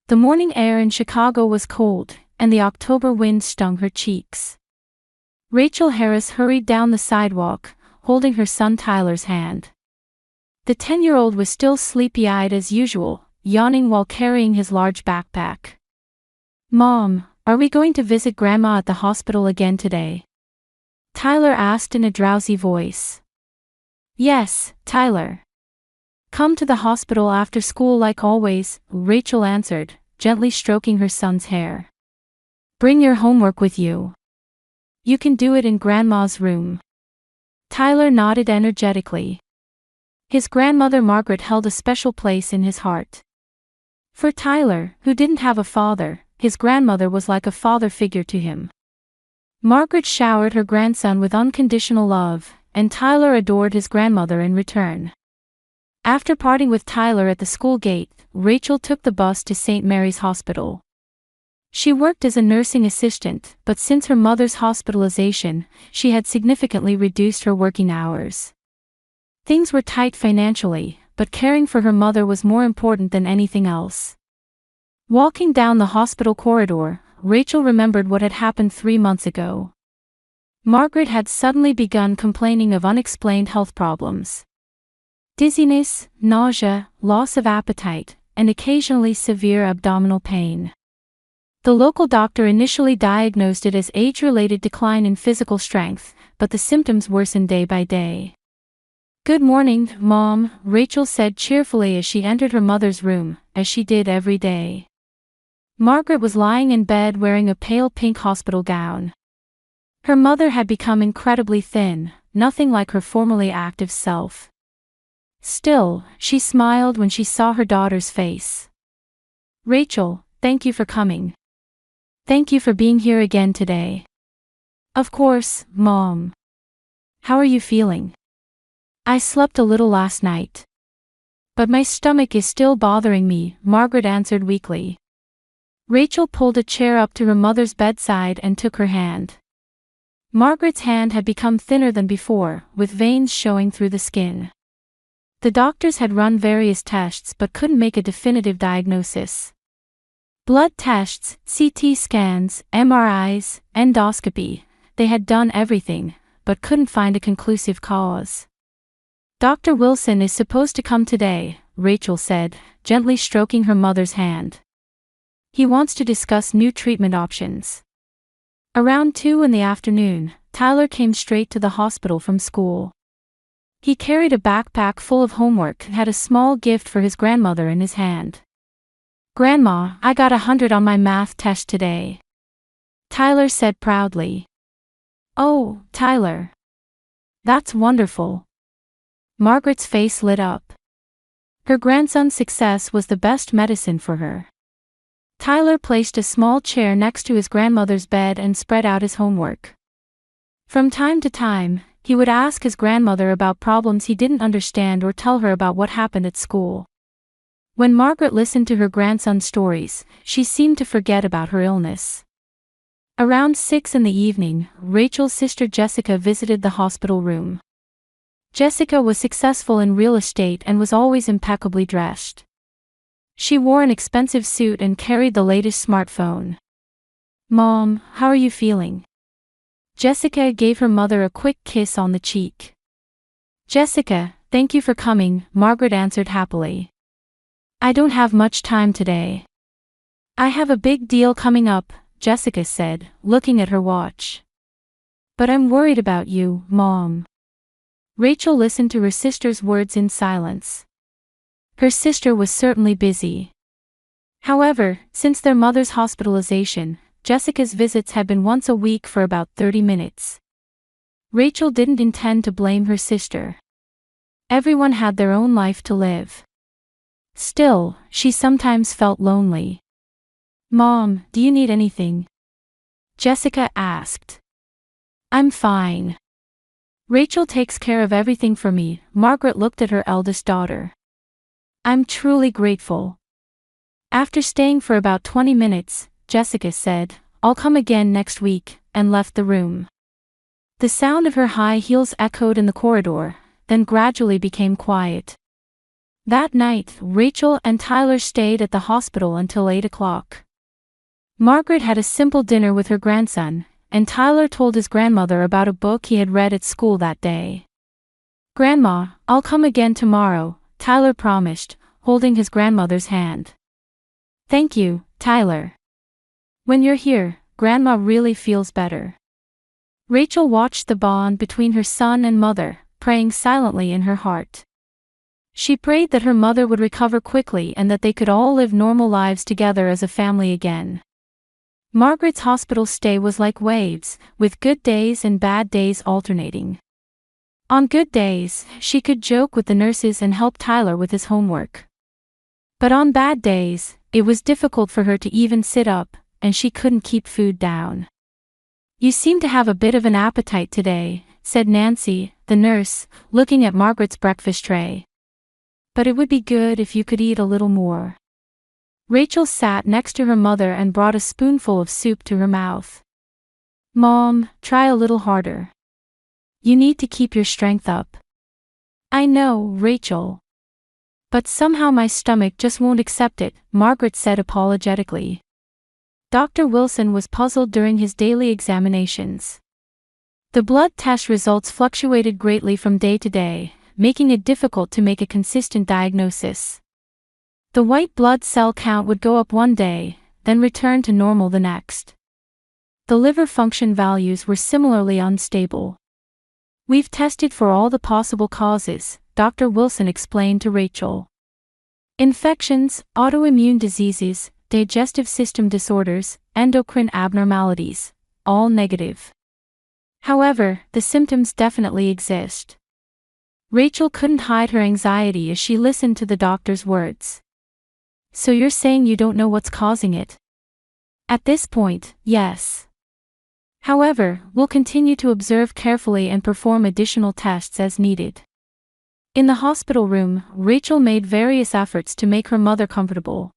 The morning air in Chicago was cold, and the October wind stung her cheeks. Rachel Harris hurried down the sidewalk, holding her son Tyler's hand. The 10-year-old was still sleepy-eyed as usual, yawning while carrying his large backpack. "Mom, are we going to visit Grandma at the hospital again today?" Tyler asked in a drowsy voice. "Yes, Tyler. Come to the hospital after school like always," Rachel answered, gently stroking her son's hair. "Bring your homework with you. You can do it in Grandma's room." Tyler nodded energetically. His grandmother Margaret held a special place in his heart. For Tyler, who didn't have a father, his grandmother was like a father figure to him. Margaret showered her grandson with unconditional love, and Tyler adored his grandmother in return. After parting with Tyler at the school gate, Rachel took the bus to St. Mary's Hospital. She worked as a nursing assistant, but since her mother's hospitalization, she had significantly reduced her working hours. Things were tight financially, but caring for her mother was more important than anything else. Walking down the hospital corridor, Rachel remembered what had happened 3 months ago. Margaret had suddenly begun complaining of unexplained health problems. Dizziness, nausea, loss of appetite, and occasionally severe abdominal pain. The local doctor initially diagnosed it as age-related decline in physical strength, but the symptoms worsened day by day. "Good morning, Mom," Rachel said cheerfully as she entered her mother's room, as she did every day. Margaret was lying in bed wearing a pale pink hospital gown. Her mother had become incredibly thin, nothing like her formerly active self. Still, she smiled when she saw her daughter's face. "Rachel, thank you for coming. Thank you for being here again today." "Of course, Mom. How are you feeling?" "I slept a little last night. But my stomach is still bothering me," Margaret answered weakly. Rachel pulled a chair up to her mother's bedside and took her hand. Margaret's hand had become thinner than before, with veins showing through the skin. The doctors had run various tests but couldn't make a definitive diagnosis. Blood tests, CT scans, MRIs, endoscopy, they had done everything, but couldn't find a conclusive cause. "Dr. Wilson is supposed to come today," Rachel said, gently stroking her mother's hand. "He wants to discuss new treatment options." Around 2 in the afternoon, Tyler came straight to the hospital from school. He carried a backpack full of homework and had a small gift for his grandmother in his hand. "Grandma, I got 100 on my math test today," Tyler said proudly. "Oh, Tyler. That's wonderful." Margaret's face lit up. Her grandson's success was the best medicine for her. Tyler placed a small chair next to his grandmother's bed and spread out his homework. From time to time, he would ask his grandmother about problems he didn't understand or tell her about what happened at school. When Margaret listened to her grandson's stories, she seemed to forget about her illness. Around 6 in the evening, Rachel's sister Jessica visited the hospital room. Jessica was successful in real estate and was always impeccably dressed. She wore an expensive suit and carried the latest smartphone. "Mom, how are you feeling?" Jessica gave her mother a quick kiss on the cheek. "Jessica, thank you for coming," Margaret answered happily. "I don't have much time today." "I have a big deal coming up," Jessica said, looking at her watch. "But I'm worried about you, Mom." Rachel listened to her sister's words in silence. Her sister was certainly busy. However, since their mother's hospitalization, Jessica's visits had been once a week for about 30 minutes. Rachel didn't intend to blame her sister. Everyone had their own life to live. Still, she sometimes felt lonely. "Mom, do you need anything?" Jessica asked. "I'm fine. Rachel takes care of everything for me," Margaret looked at her eldest daughter. "I'm truly grateful." After staying for about 20 minutes, Jessica said, "I'll come again next week," and left the room. The sound of her high heels echoed in the corridor, then gradually became quiet. That night, Rachel and Tyler stayed at the hospital until 8 o'clock. Margaret had a simple dinner with her grandson, and Tyler told his grandmother about a book he had read at school that day. "Grandma, I'll come again tomorrow," Tyler promised, holding his grandmother's hand. "Thank you, Tyler. When you're here, Grandma really feels better." Rachel watched the bond between her son and mother, praying silently in her heart. She prayed that her mother would recover quickly and that they could all live normal lives together as a family again. Margaret's hospital stay was like waves, with good days and bad days alternating. On good days, she could joke with the nurses and help Tyler with his homework. But on bad days, it was difficult for her to even sit up, and she couldn't keep food down. "You seem to have a bit of an appetite today," said Nancy, the nurse, looking at Margaret's breakfast tray. "But it would be good if you could eat a little more." Rachel sat next to her mother and brought a spoonful of soup to her mouth. "Mom, try a little harder. You need to keep your strength up." "I know, Rachel. But somehow my stomach just won't accept it," Margaret said apologetically. Dr. Wilson was puzzled during his daily examinations. The blood test results fluctuated greatly from day to day, making it difficult to make a consistent diagnosis. The white blood cell count would go up one day, then return to normal the next. The liver function values were similarly unstable. "We've tested for all the possible causes," Dr. Wilson explained to Rachel. "Infections, autoimmune diseases, digestive system disorders, endocrine abnormalities, all negative. However, the symptoms definitely exist." Rachel couldn't hide her anxiety as she listened to the doctor's words. "So you're saying you don't know what's causing it?" "At this point, yes. However, we'll continue to observe carefully and perform additional tests as needed." In the hospital room, Rachel made various efforts to make her mother comfortable.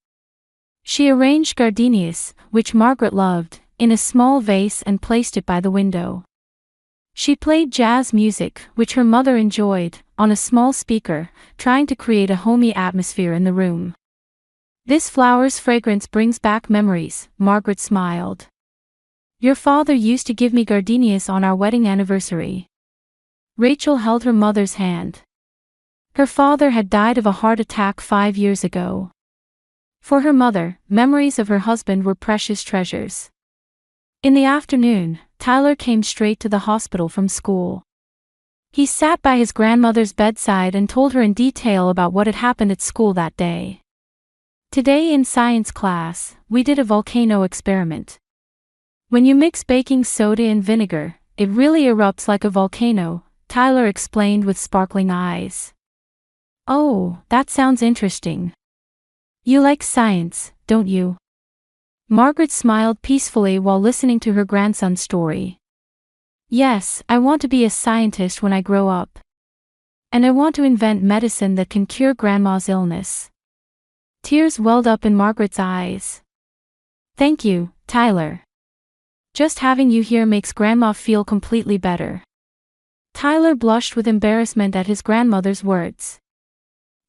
She arranged gardenias, which Margaret loved, in a small vase and placed it by the window. She played jazz music, which her mother enjoyed, on a small speaker, trying to create a homey atmosphere in the room. "This flower's fragrance brings back memories," Margaret smiled. "Your father used to give me gardenias on our wedding anniversary." Rachel held her mother's hand. Her father had died of a heart attack 5 years ago. For her mother, memories of her husband were precious treasures. In the afternoon, Tyler came straight to the hospital from school. He sat by his grandmother's bedside and told her in detail about what had happened at school that day. "Today in science class, we did a volcano experiment. When you mix baking soda and vinegar, it really erupts like a volcano," Tyler explained with sparkling eyes. "Oh, that sounds interesting. You like science, don't you?" Margaret smiled peacefully while listening to her grandson's story. "Yes, I want to be a scientist when I grow up. And I want to invent medicine that can cure Grandma's illness." Tears welled up in Margaret's eyes. "Thank you, Tyler. Just having you here makes Grandma feel completely better." Tyler blushed with embarrassment at his grandmother's words.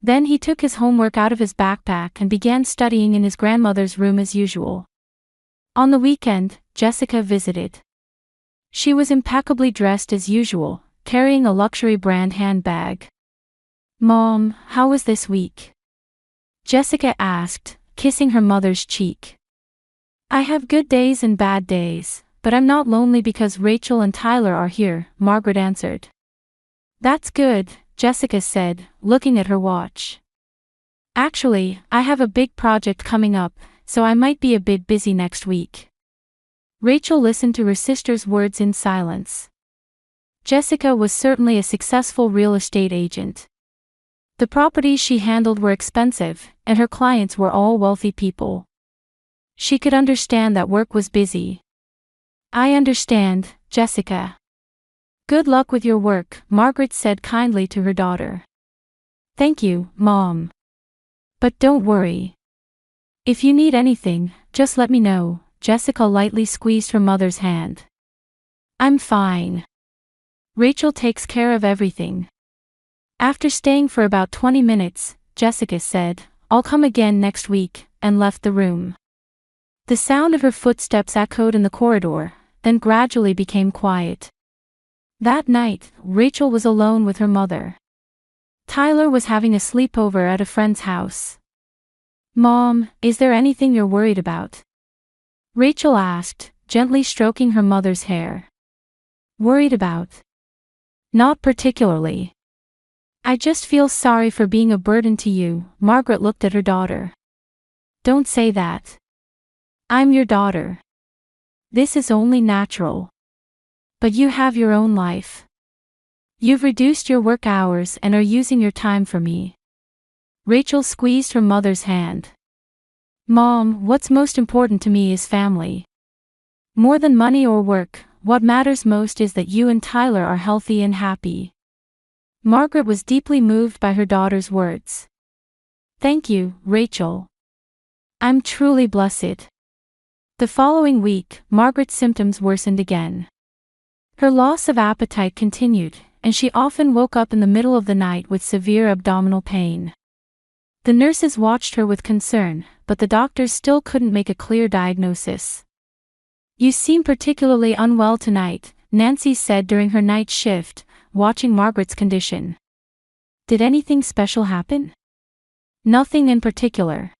Then he took his homework out of his backpack and began studying in his grandmother's room as usual. On the weekend, Jessica visited. She was impeccably dressed as usual, carrying a luxury brand handbag. "Mom, how was this week?" Jessica asked, kissing her mother's cheek. "I have good days and bad days, but I'm not lonely because Rachel and Tyler are here," Margaret answered. "That's good," Jessica said, looking at her watch. "Actually, I have a big project coming up, so I might be a bit busy next week." Rachel listened to her sister's words in silence. Jessica was certainly a successful real estate agent. The properties she handled were expensive, and her clients were all wealthy people. She could understand that work was busy. "I understand, Jessica. Good luck with your work," Margaret said kindly to her daughter. "Thank you, Mom. But don't worry. If you need anything, just let me know," Jessica lightly squeezed her mother's hand. "I'm fine. Rachel takes care of everything." After staying for about 20 minutes, Jessica said, "I'll come again next week," and left the room. The sound of her footsteps echoed in the corridor, then gradually became quiet. That night, Rachel was alone with her mother. Tyler was having a sleepover at a friend's house. "Mom, is there anything you're worried about?" Rachel asked, gently stroking her mother's hair. "Worried about? Not particularly. I just feel sorry for being a burden to you." Margaret looked at her daughter. "Don't say that. I'm your daughter. This is only natural. But you have your own life. You've reduced your work hours and are using your time for me." Rachel squeezed her mother's hand. "Mom, what's most important to me is family. More than money or work, what matters most is that you and Tyler are healthy and happy." Margaret was deeply moved by her daughter's words. "Thank you, Rachel. I'm truly blessed." The following week, Margaret's symptoms worsened again. Her loss of appetite continued, and she often woke up in the middle of the night with severe abdominal pain. The nurses watched her with concern, but the doctors still couldn't make a clear diagnosis. "You seem particularly unwell tonight," Nancy said during her night shift, watching Margaret's condition. "Did anything special happen?" "Nothing in particular.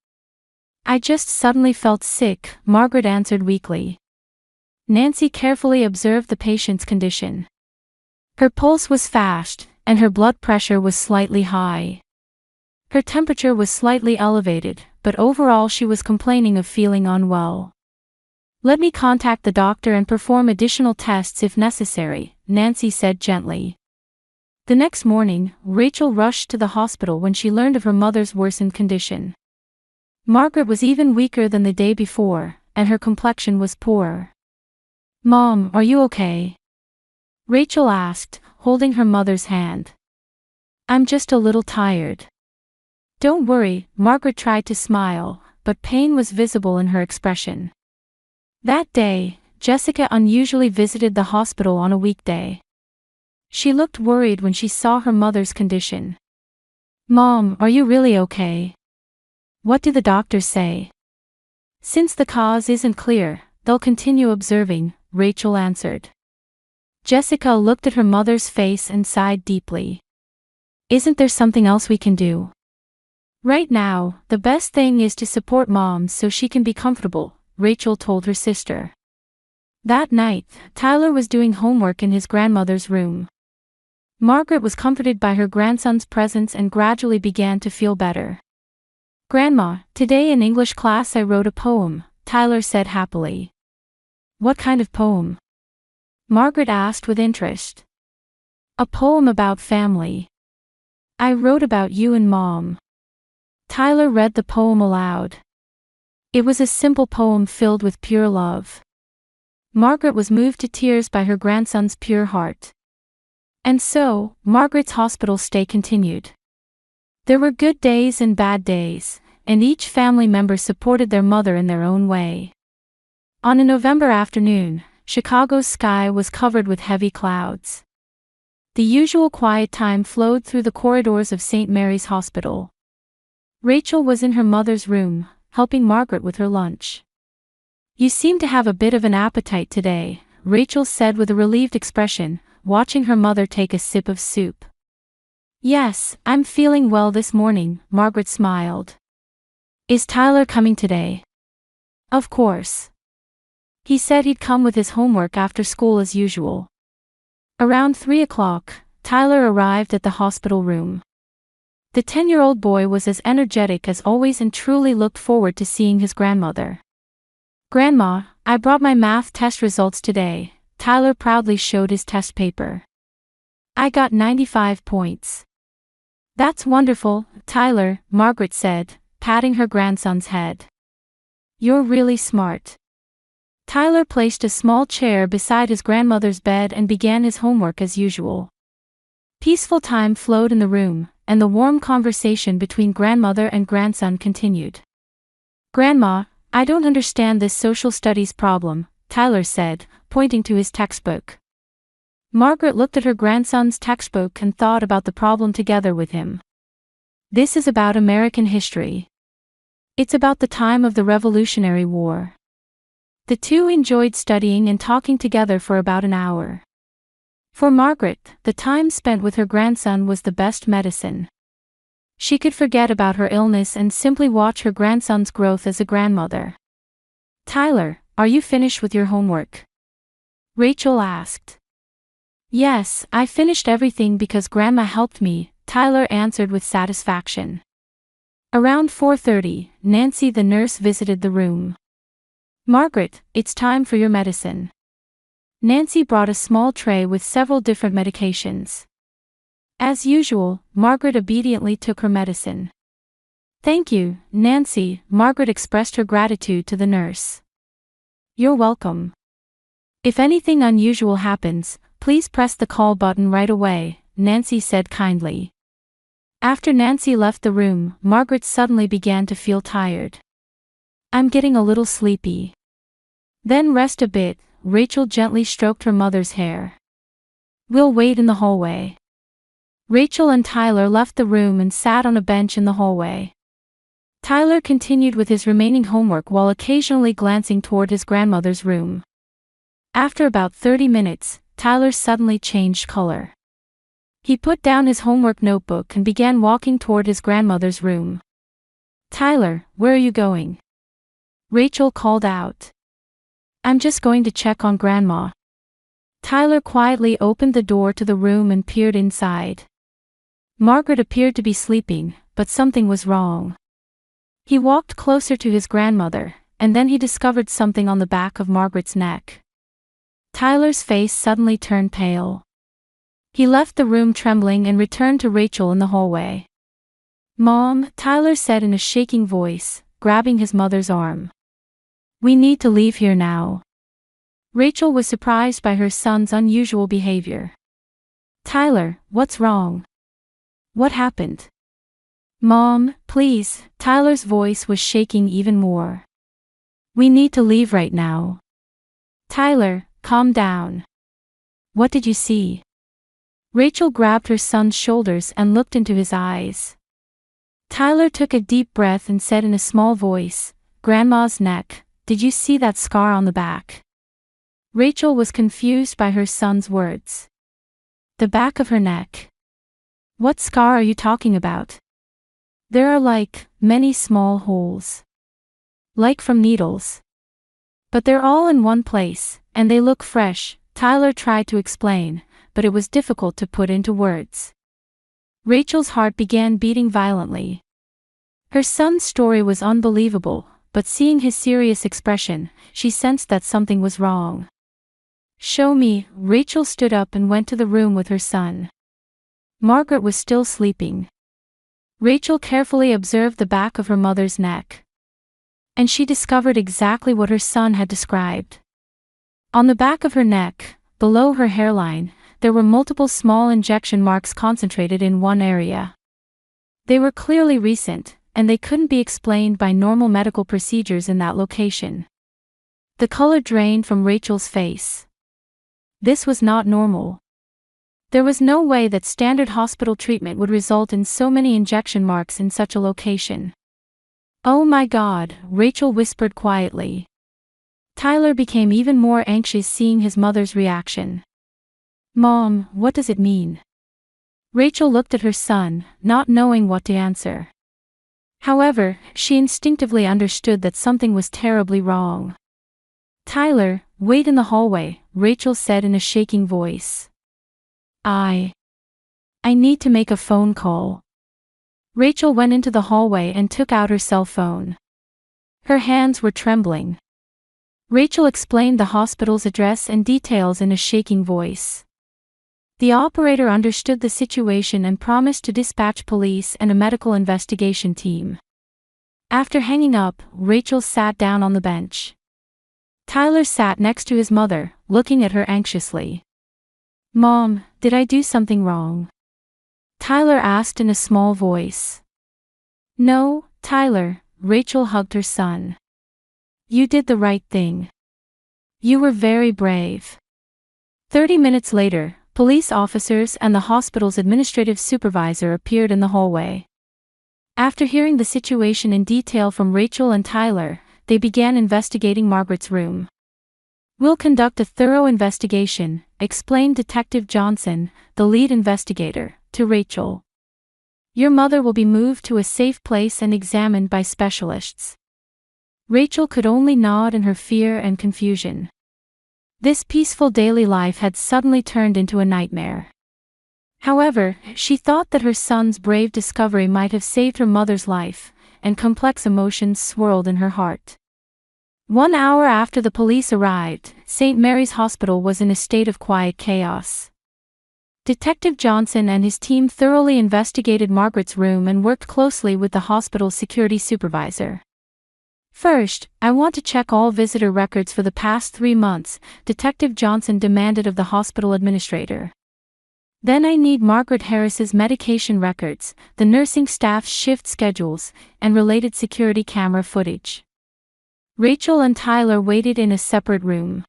I just suddenly felt sick," Margaret answered weakly. Nancy carefully observed the patient's condition. Her pulse was fast, and her blood pressure was slightly high. Her temperature was slightly elevated, but overall she was complaining of feeling unwell. "Let me contact the doctor and perform additional tests if necessary," Nancy said gently. The next morning, Rachel rushed to the hospital when she learned of her mother's worsened condition. Margaret was even weaker than the day before, and her complexion was poor. "Mom, are you okay?" Rachel asked, holding her mother's hand. "I'm just a little tired." "Don't worry," Margaret tried to smile, but pain was visible in her expression. That day, Jessica unusually visited the hospital on a weekday. She looked worried when she saw her mother's condition. "Mom, are you really okay? What do the doctors say?" "Since the cause isn't clear, they'll continue observing," Rachel answered. Jessica looked at her mother's face and sighed deeply. "Isn't there something else we can do?" "Right now, the best thing is to support Mom so she can be comfortable," Rachel told her sister. That night, Tyler was doing homework in his grandmother's room. Margaret was comforted by her grandson's presence and gradually began to feel better. "Grandma, today in English class I wrote a poem," Tyler said happily. "What kind of poem?" Margaret asked with interest. "A poem about family. I wrote about you and Mom." Tyler read the poem aloud. It was a simple poem filled with pure love. Margaret was moved to tears by her grandson's pure heart. And so, Margaret's hospital stay continued. There were good days and bad days, and each family member supported their mother in their own way. On a November afternoon, Chicago's sky was covered with heavy clouds. The usual quiet time flowed through the corridors of St. Mary's Hospital. Rachel was in her mother's room, helping Margaret with her lunch. "You seem to have a bit of an appetite today," Rachel said with a relieved expression, watching her mother take a sip of soup. "Yes, I'm feeling well this morning," Margaret smiled. "Is Tyler coming today?" "Of course. He said he'd come with his homework after school as usual." Around 3 o'clock, Tyler arrived at the hospital room. The 10-year-old boy was as energetic as always and truly looked forward to seeing his grandmother. "Grandma, I brought my math test results today," Tyler proudly showed his test paper. "I got 95 points. "That's wonderful, Tyler," Margaret said, patting her grandson's head. "You're really smart." Tyler placed a small chair beside his grandmother's bed and began his homework as usual. Peaceful time flowed in the room, and the warm conversation between grandmother and grandson continued. "Grandma, I don't understand this social studies problem," Tyler said, pointing to his textbook. Margaret looked at her grandson's textbook and thought about the problem together with him. This is about American history. It's about the time of the Revolutionary War. The two enjoyed studying and talking together for about an hour. For Margaret, the time spent with her grandson was the best medicine. She could forget about her illness and simply watch her grandson's growth as a grandmother. "Tyler, are you finished with your homework?" Rachel asked. "Yes, I finished everything because Grandma helped me," Tyler answered with satisfaction. Around 4:30, Nancy the nurse visited the room. "Margaret, it's time for your medicine." Nancy brought a small tray with several different medications. As usual, Margaret obediently took her medicine. "Thank you, Nancy," Margaret expressed her gratitude to the nurse. "You're welcome. If anything unusual happens, please press the call button right away," Nancy said kindly. After Nancy left the room, Margaret suddenly began to feel tired. "I'm getting a little sleepy." "Then rest a bit," Rachel gently stroked her mother's hair. "We'll wait in the hallway." Rachel and Tyler left the room and sat on a bench in the hallway. Tyler continued with his remaining homework while occasionally glancing toward his grandmother's room. After about 30 minutes, Tyler suddenly changed color. He put down his homework notebook and began walking toward his grandmother's room. "Tyler, where are you going?" Rachel called out. "I'm just going to check on Grandma." Tyler quietly opened the door to the room and peered inside. Margaret appeared to be sleeping, but something was wrong. He walked closer to his grandmother, and then he discovered something on the back of Margaret's neck. Tyler's face suddenly turned pale. He left the room trembling and returned to Rachel in the hallway. "Mom," Tyler said in a shaking voice, grabbing his mother's arm. "We need to leave here now." Rachel was surprised by her son's unusual behavior. "Tyler, what's wrong? What happened?" "Mom, please," Tyler's voice was shaking even more. "We need to leave right now." "Tyler, calm down. What did you see?" Rachel grabbed her son's shoulders and looked into his eyes. Tyler took a deep breath and said in a small voice, "Grandma's neck, did you see that scar on the back?" Rachel was confused by her son's words. "The back of her neck? What scar are you talking about?" "There are many small holes. Like from needles. But they're all in one place, and they look fresh," Tyler tried to explain, but it was difficult to put into words. Rachel's heart began beating violently. Her son's story was unbelievable, but seeing his serious expression, she sensed that something was wrong. "Show me." Rachel stood up and went to the room with her son. Margaret was still sleeping. Rachel carefully observed the back of her mother's neck. And she discovered exactly what her son had described. On the back of her neck, below her hairline, there were multiple small injection marks concentrated in one area. They were clearly recent, and they couldn't be explained by normal medical procedures in that location. The color drained from Rachel's face. This was not normal. There was no way that standard hospital treatment would result in so many injection marks in such a location. "Oh my God," Rachel whispered quietly. Tyler became even more anxious seeing his mother's reaction. "Mom, what does it mean?" Rachel looked at her son, not knowing what to answer. However, she instinctively understood that something was terribly wrong. "Tyler, wait in the hallway," Rachel said in a shaking voice. I need to make a phone call." Rachel went into the hallway and took out her cell phone. Her hands were trembling. Rachel explained the hospital's address and details in a shaking voice. The operator understood the situation and promised to dispatch police and a medical investigation team. After hanging up, Rachel sat down on the bench. Tyler sat next to his mother, looking at her anxiously. "Mom, did I do something wrong?" Tyler asked in a small voice. "No, Tyler," Rachel hugged her son. "You did the right thing. You were very brave." 30 minutes later, police officers and the hospital's administrative supervisor appeared in the hallway. After hearing the situation in detail from Rachel and Tyler, they began investigating Margaret's room. "We'll conduct a thorough investigation," explained Detective Johnson, the lead investigator, to Rachel. "Your mother will be moved to a safe place and examined by specialists." Rachel could only nod in her fear and confusion. This peaceful daily life had suddenly turned into a nightmare. However, she thought that her son's brave discovery might have saved her mother's life, and complex emotions swirled in her heart. 1 hour after the police arrived, St. Mary's Hospital was in a state of quiet chaos. Detective Johnson and his team thoroughly investigated Margaret's room and worked closely with the hospital's security supervisor. "First, I want to check all visitor records for the past 3 months," Detective Johnson demanded of the hospital administrator. "Then I need Margaret Harris's medication records, the nursing staff's shift schedules, and related security camera footage." Rachel and Tyler waited in a separate room.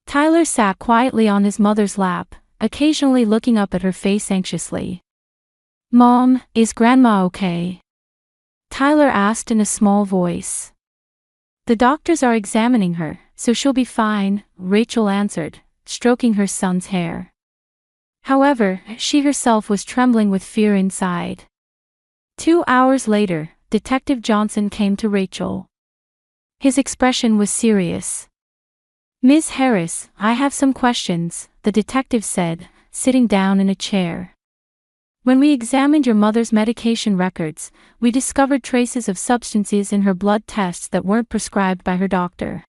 Tyler sat quietly on his mother's lap, occasionally looking up at her face anxiously. "Mom, is Grandma okay?" Tyler asked in a small voice. "The doctors are examining her, so she'll be fine," Rachel answered, stroking her son's hair. However, she herself was trembling with fear inside. 2 hours later, Detective Johnson came to Rachel. His expression was serious. "Ms. Harris, I have some questions," the detective said, sitting down in a chair. "When we examined your mother's medication records, we discovered traces of substances in her blood tests that weren't prescribed by her doctor."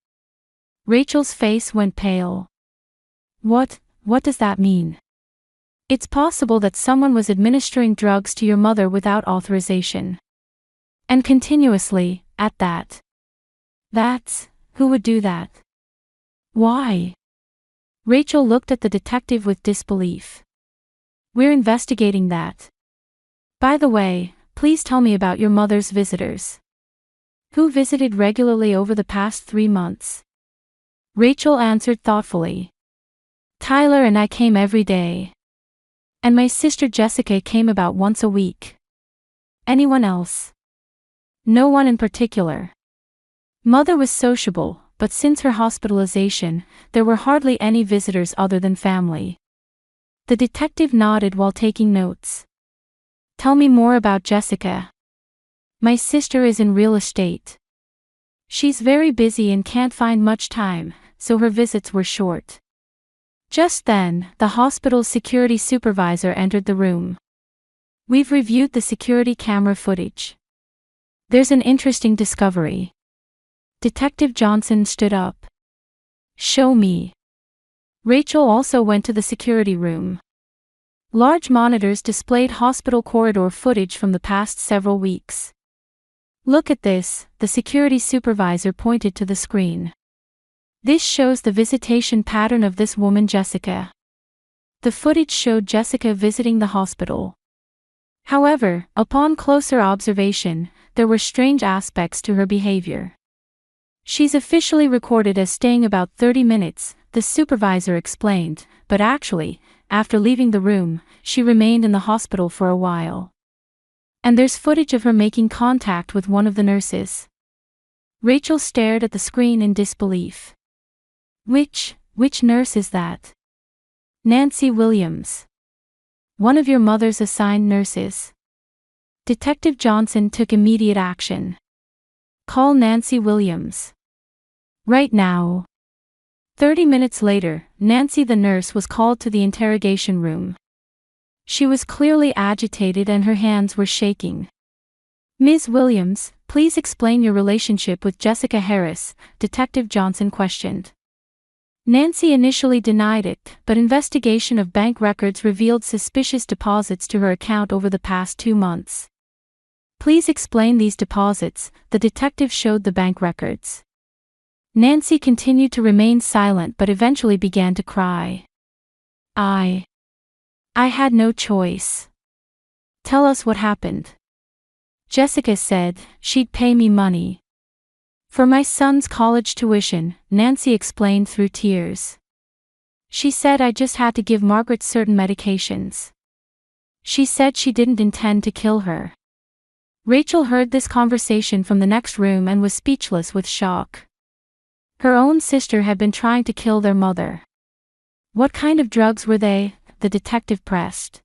Rachel's face went pale. What does that mean?" "It's possible that someone was administering drugs to your mother without authorization. And continuously, at that." Who would do that?" "Why?" Rachel looked at the detective with disbelief. "We're investigating that. By the way, please tell me about your mother's visitors. Who visited regularly over the past 3 months?" Rachel answered thoughtfully. "Tyler and I came every day. And my sister Jessica came about once a week." "Anyone else?" "No one in particular. Mother was sociable, but since her hospitalization, there were hardly any visitors other than family." The detective nodded while taking notes. "Tell me more about Jessica." "My sister is in real estate. She's very busy and can't find much time, so her visits were short." Just then, the hospital's security supervisor entered the room. "We've reviewed the security camera footage. There's an interesting discovery." Detective Johnson stood up. "Show me." Rachel also went to the security room. Large monitors displayed hospital corridor footage from the past several weeks. "Look at this," the security supervisor pointed to the screen. "This shows the visitation pattern of this woman Jessica." The footage showed Jessica visiting the hospital. However, upon closer observation, there were strange aspects to her behavior. "She's officially recorded as staying about 30 minutes, the supervisor explained, but actually, after leaving the room, she remained in the hospital for a while. And there's footage of her making contact with one of the nurses." Rachel stared at the screen in disbelief. Which nurse is that?" "Nancy Williams. One of your mother's assigned nurses." Detective Johnson took immediate action. "Call Nancy Williams. Right now." 30 minutes later, Nancy the nurse was called to the interrogation room. She was clearly agitated and her hands were shaking. "Ms. Williams, please explain your relationship with Jessica Harris," Detective Johnson questioned. Nancy initially denied it, but investigation of bank records revealed suspicious deposits to her account over the past 2 months. "Please explain these deposits," the detective showed the bank records. Nancy continued to remain silent but eventually began to cry. I had no choice. Tell us what happened." Jessica said she'd pay me money. "For my son's college tuition," Nancy explained through tears. "She said I just had to give Margaret certain medications. She said she didn't intend to kill her." Rachel heard this conversation from the next room and was speechless with shock. Her own sister had been trying to kill their mother. What kind of drugs were they? The detective pressed.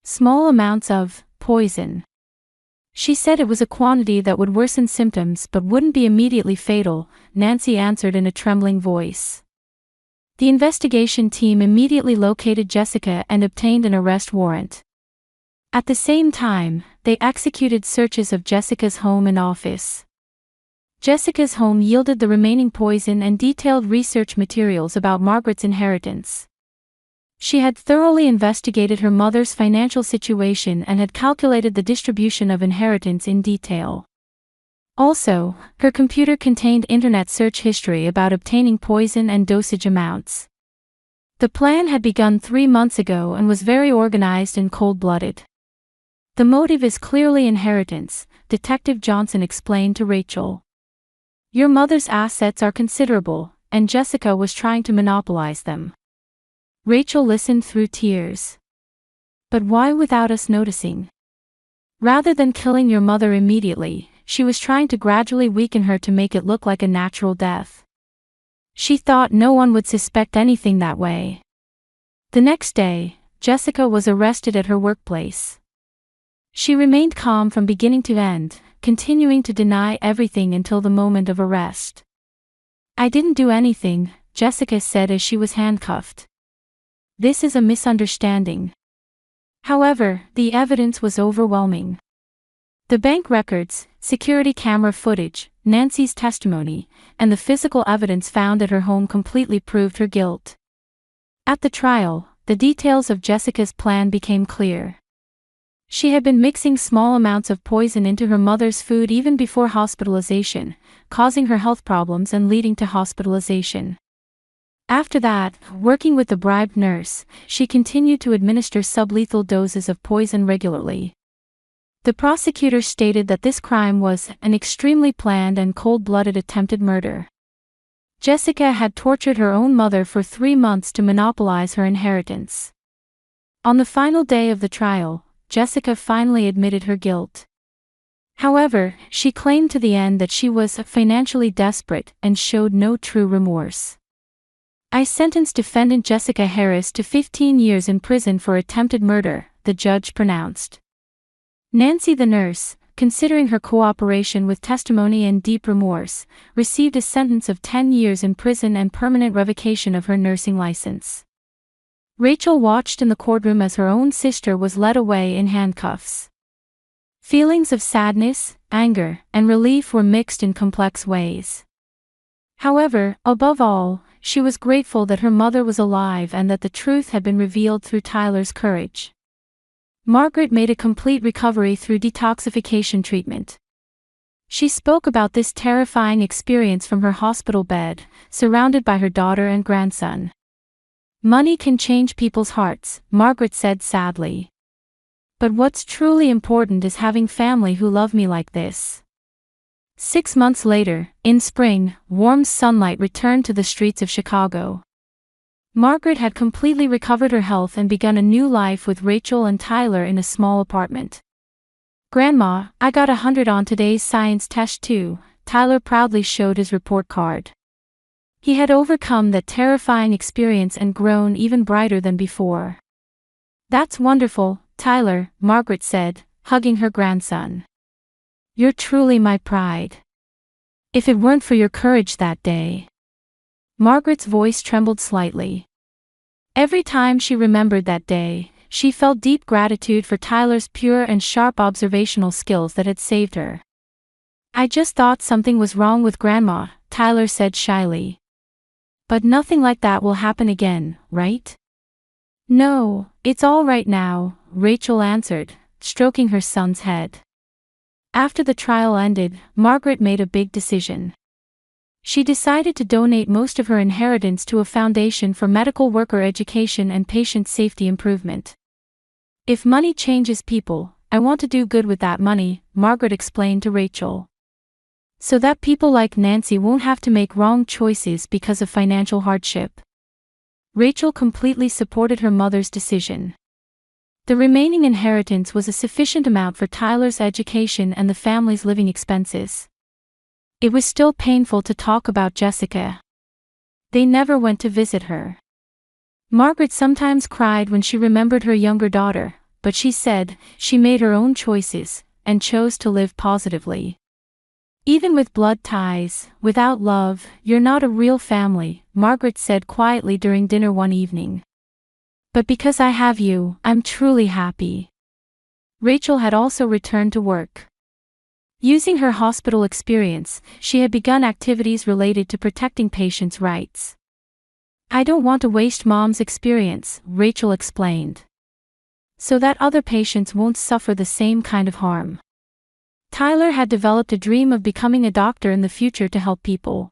Small amounts of poison. She said it was a quantity that would worsen symptoms but wouldn't be immediately fatal, Nancy answered in a trembling voice. The investigation team immediately located Jessica and obtained an arrest warrant. At the same time, they executed searches of Jessica's home and office. Jessica's home yielded the remaining poison and detailed research materials about Margaret's inheritance. She had thoroughly investigated her mother's financial situation and had calculated the distribution of inheritance in detail. Also, her computer contained internet search history about obtaining poison and dosage amounts. The plan had begun 3 months ago and was very organized and cold-blooded. The motive is clearly inheritance, Detective Johnson explained to Rachel. Your mother's assets are considerable, and Jessica was trying to monopolize them. Rachel listened through tears. But why without us noticing? Rather than killing your mother immediately, she was trying to gradually weaken her to make it look like a natural death. She thought no one would suspect anything that way. The next day, Jessica was arrested at her workplace. She remained calm from beginning to end, continuing to deny everything until the moment of arrest. I didn't do anything, Jessica said as she was handcuffed. This is a misunderstanding. However, the evidence was overwhelming. The bank records, security camera footage, Nancy's testimony, and the physical evidence found at her home completely proved her guilt. At the trial, the details of Jessica's plan became clear. She had been mixing small amounts of poison into her mother's food even before hospitalization, causing her health problems and leading to hospitalization. After that, working with the bribed nurse, she continued to administer sublethal doses of poison regularly. The prosecutor stated that this crime was an extremely planned and cold-blooded attempted murder. Jessica had tortured her own mother for 3 months to monopolize her inheritance. On the final day of the trial, Jessica finally admitted her guilt. However, she claimed to the end that she was financially desperate and showed no true remorse. I sentenced defendant Jessica Harris to 15 years in prison for attempted murder, the judge pronounced. Nancy the nurse, considering her cooperation with testimony and deep remorse, received a sentence of 10 years in prison and permanent revocation of her nursing license. Rachel watched in the courtroom as her own sister was led away in handcuffs. Feelings of sadness, anger, and relief were mixed in complex ways. However, above all, she was grateful that her mother was alive and that the truth had been revealed through Tyler's courage. Margaret made a complete recovery through detoxification treatment. She spoke about this terrifying experience from her hospital bed, surrounded by her daughter and grandson. Money can change people's hearts, Margaret said sadly. But what's truly important is having family who love me like this. 6 months later, in spring, warm sunlight returned to the streets of Chicago. Margaret had completely recovered her health and begun a new life with Rachel and Tyler in a small apartment. Grandma, I got 100 on today's science test too, Tyler proudly showed his report card. He had overcome that terrifying experience and grown even brighter than before. That's wonderful, Tyler, Margaret said, hugging her grandson. You're truly my pride. If it weren't for your courage that day. Margaret's voice trembled slightly. Every time she remembered that day, she felt deep gratitude for Tyler's pure and sharp observational skills that had saved her. I just thought something was wrong with Grandma, Tyler said shyly. But nothing like that will happen again, right? No, it's all right now, Rachel answered, stroking her son's head. After the trial ended, Margaret made a big decision. She decided to donate most of her inheritance to a foundation for medical worker education and patient safety improvement. If money changes people, I want to do good with that money, Margaret explained to Rachel. So that people like Nancy won't have to make wrong choices because of financial hardship. Rachel completely supported her mother's decision. The remaining inheritance was a sufficient amount for Tyler's education and the family's living expenses. It was still painful to talk about Jessica. They never went to visit her. Margaret sometimes cried when she remembered her younger daughter, but she said she made her own choices and chose to live positively. Even with blood ties, without love, you're not a real family, Margaret said quietly during dinner one evening. But because I have you, I'm truly happy. Rachel had also returned to work. Using her hospital experience, she had begun activities related to protecting patients' rights. I don't want to waste Mom's experience, Rachel explained. So that other patients won't suffer the same kind of harm. Tyler had developed a dream of becoming a doctor in the future to help people.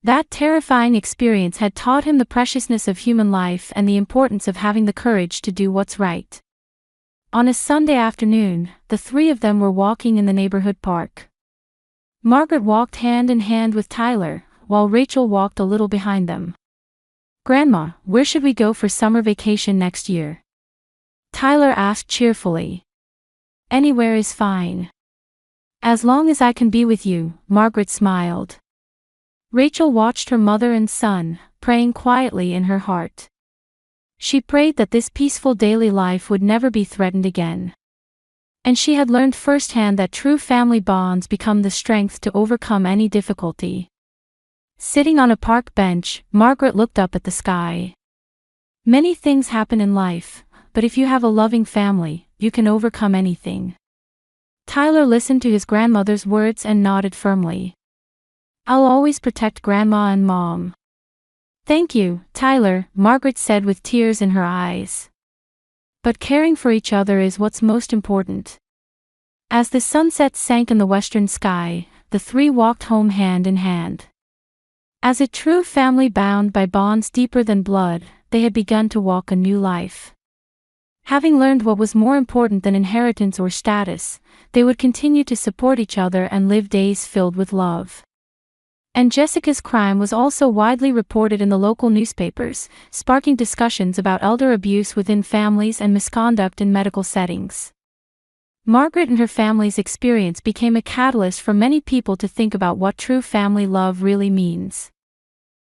That terrifying experience had taught him the preciousness of human life and the importance of having the courage to do what's right. On a Sunday afternoon, the three of them were walking in the neighborhood park. Margaret walked hand in hand with Tyler, while Rachel walked a little behind them. "Grandma, where should we go for summer vacation next year?" Tyler asked cheerfully. "Anywhere is fine. As long as I can be with you," Margaret smiled. Rachel watched her mother and son, praying quietly in her heart. She prayed that this peaceful daily life would never be threatened again. And she had learned firsthand that true family bonds become the strength to overcome any difficulty. Sitting on a park bench, Margaret looked up at the sky. Many things happen in life, but if you have a loving family, you can overcome anything. Tyler listened to his grandmother's words and nodded firmly. "I'll always protect Grandma and Mom." "Thank you, Tyler," Margaret said with tears in her eyes. "But caring for each other is what's most important." As the sunset sank in the western sky, the three walked home hand in hand. As a true family bound by bonds deeper than blood, they had begun to walk a new life. Having learned what was more important than inheritance or status, they would continue to support each other and live days filled with love. And Jessica's crime was also widely reported in the local newspapers, sparking discussions about elder abuse within families and misconduct in medical settings. Margaret and her family's experience became a catalyst for many people to think about what true family love really means.